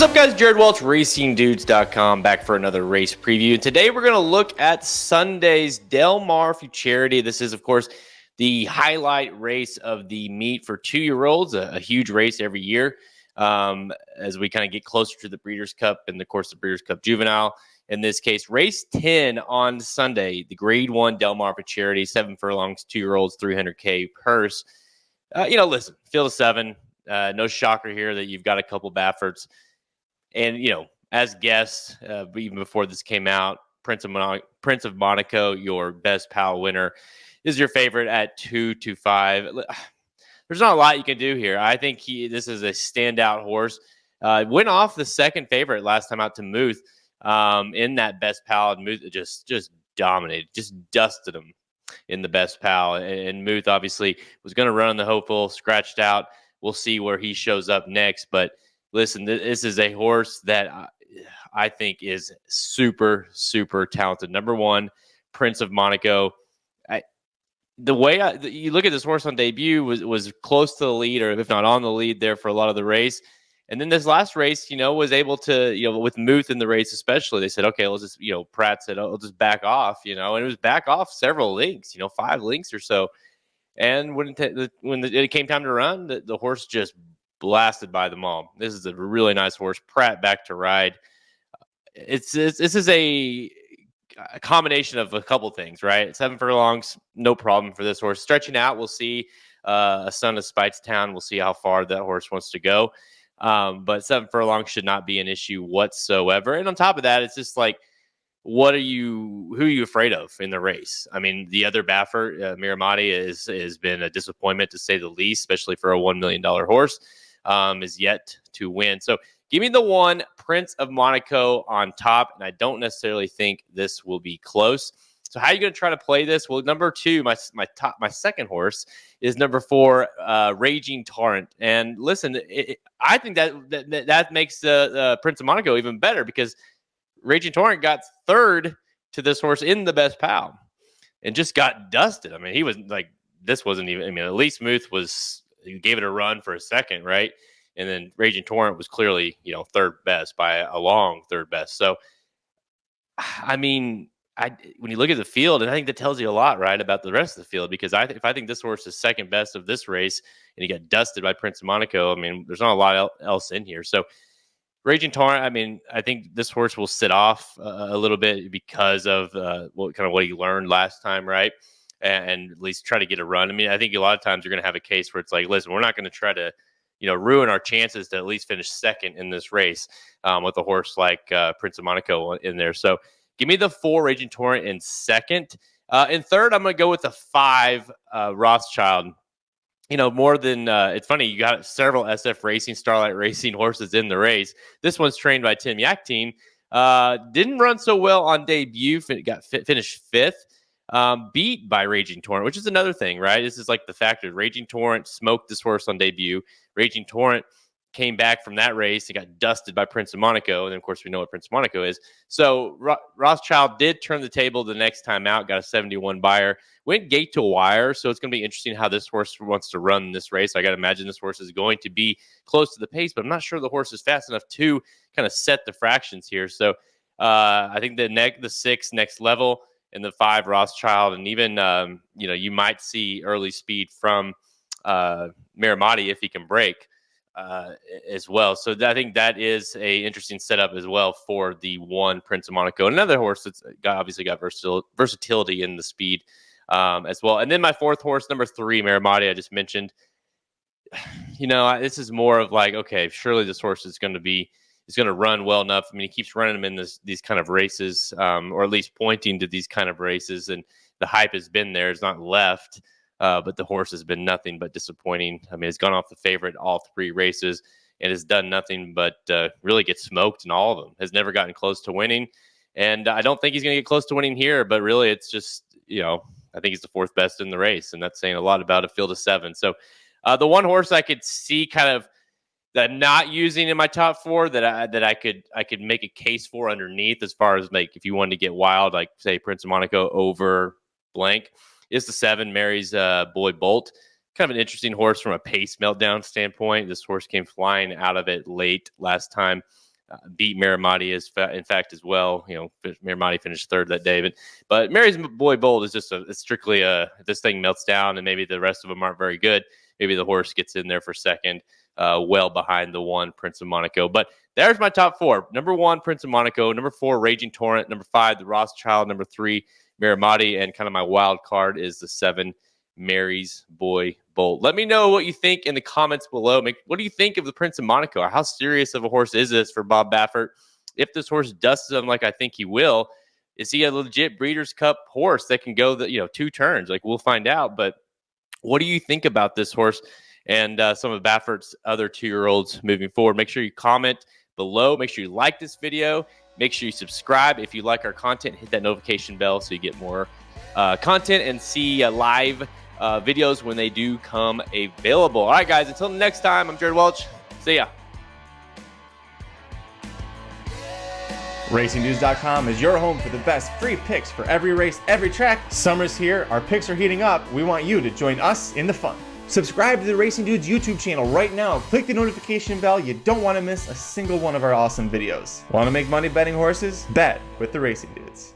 What's up, guys? Jared Welch, RacingDudes.com, back for another race preview. Today, we're going to look at Sunday's Mar Futurity. This is, of course, the highlight race of the meet for 2-year-olds, a huge race every year as we kind of get closer to the Breeders' Cup and, of course, the Breeders' Cup Juvenile. In this case, race 10 on Sunday, the Grade 1 Mar Futurity, 7 furlongs, 2-year-olds, $300K purse. Listen, field of 7. No shocker here that you've got a couple Bafferts. And, as guests, even before this came out, Prince of Monaco, your best pal winner, is your favorite at 2-5. There's not a lot you can do here. I think this is a standout horse. Went off the second favorite last time out to Muth in that best pal, and Muth just dominated, just dusted him in the best pal. And Muth obviously was going to run on the hopeful, scratched out. We'll see where he shows up next, but listen, this is a horse that I think is super, super talented. Number 1, Prince of Monaco. The way you look at this horse on debut was close to the lead, or if not on the lead there for a lot of the race. And then this last race, was able to, with Muth in the race especially, they said, okay, let's just, Pratt said, I'll just back off, and it was back off several lengths, 5 lengths or so. And when it came time to run, the horse just blasted by them all. This is a really nice horse. Pratt back to ride. This is a combination of a couple things, right? 7 furlongs, no problem for this horse. Stretching out, we'll see. A son of Speightstown, we'll see how far that horse wants to go. But 7 furlongs should not be an issue whatsoever. And on top of that, it's just like, who are you afraid of in the race? I mean, the other Baffert, Miramari, has been a disappointment to say the least, especially for a $1 million horse. Is yet to win. So give me the 1, Prince of Monaco on top, and I don't necessarily think this will be close. So how are you going to try to play this? Well, number 2, my second horse is number 4, Raging Torrent. And listen, I think that makes the Prince of Monaco even better, because Raging Torrent got 3rd to this horse in the best pal and just got dusted. I mean, he was like, this wasn't even, at least Muth he gave it a run for a second, right? And then Raging Torrent was clearly, 3rd best by a long 3rd best. So, I mean, when you look at the field, and I think that tells you a lot, right, about the rest of the field, because if I think this horse is second best of this race and he got dusted by Prince of Monaco, there's not a lot else in here. So, Raging Torrent, I think this horse will sit off a little bit because of what he learned last time, right? And at least try to get a run. I think a lot of times you're going to have a case where it's like, listen, we're not going to try to, ruin our chances to at least finish second in this race with a horse like Prince of Monaco in there. So give me the 4, Raging Torrent in second. In third, I'm going to go with the 5, Rothschild. More than it's funny, you got several SF Racing, Starlight Racing horses in the race. This one's trained by Tim Yakteen. Didn't run so well on debut. Finished 5th. Beat by Raging Torrent, which is another thing, right? This is like the fact that Raging Torrent smoked this horse on debut. Raging Torrent came back from that race and got dusted by Prince of Monaco. And then, of course, we know what Prince of Monaco is. So Rothschild did turn the table the next time out, got a 71 buyer, went gate to wire. So it's going to be interesting how this horse wants to run this race. I got to imagine this horse is going to be close to the pace, but I'm not sure the horse is fast enough to kind of set the fractions here. So I think the 6 next level, and the 5 Rothschild, and even you might see early speed from Miramari if he can break as well. So I think that is a interesting setup as well for the 1 Prince of Monaco. Another horse that's obviously got versatility in the speed as well. And then my 4th horse, number 3, Miramari, I just mentioned. This is more of like, okay, surely this horse is going to run well enough. He keeps running them in these kind of races, or at least pointing to these kind of races, and the hype has been there. It's not left, but the horse has been nothing but disappointing. It's gone off the favorite all 3 races and has done nothing but really get smoked in all of them. Has never gotten close to winning, and I don't think he's going to get close to winning here. But really, it's just I think he's the 4th best in the race, and that's saying a lot about a field of 7. So the one horse I could see kind of that I'm not using in my top 4 that I could make a case for underneath, as far as like if you wanted to get wild, like say Prince of Monaco over blank, is the 7, Mary's Boy Bolt. Kind of an interesting horse from a pace meltdown standpoint. This horse came flying out of it late last time. beat Miramari in fact as well. Miramari finished third that day, but Mary's Boy Bold is just strictly if this thing melts down and maybe the rest of them aren't very good, maybe the horse gets in there for second, well behind the 1 Prince of Monaco. But there's my top 4. Number 1, Prince of Monaco. Number 4, Raging Torrent. Number 5, the Rothschild. Number 3, Miramari. And kind of my wild card is the 7, Mary's Boy Bolt. Let me know what you think in the comments below. What do you think of the Prince of Monaco? How serious of a horse is this for Bob Baffert? If this horse dusts him like I think he will, is he a legit Breeders' Cup horse that can go 2 turns? Like, we'll find out. But what do you think about this horse and some of Baffert's other 2-year-olds moving forward? Make sure you comment below. Make sure you like this video. Make sure you subscribe if you like our content. Hit that notification bell so you get more content and see live videos when they do come available. All right, guys, until next time, I'm Jared Welch. See ya. RacingDudes.com is your home for the best free picks for every race, every track. Summer's here, our picks are heating up. We want you to join us in the fun. Subscribe to the Racing Dudes YouTube channel right now. Click the notification bell. You don't want to miss a single one of our awesome videos. Want to make money betting horses? Bet with the Racing Dudes.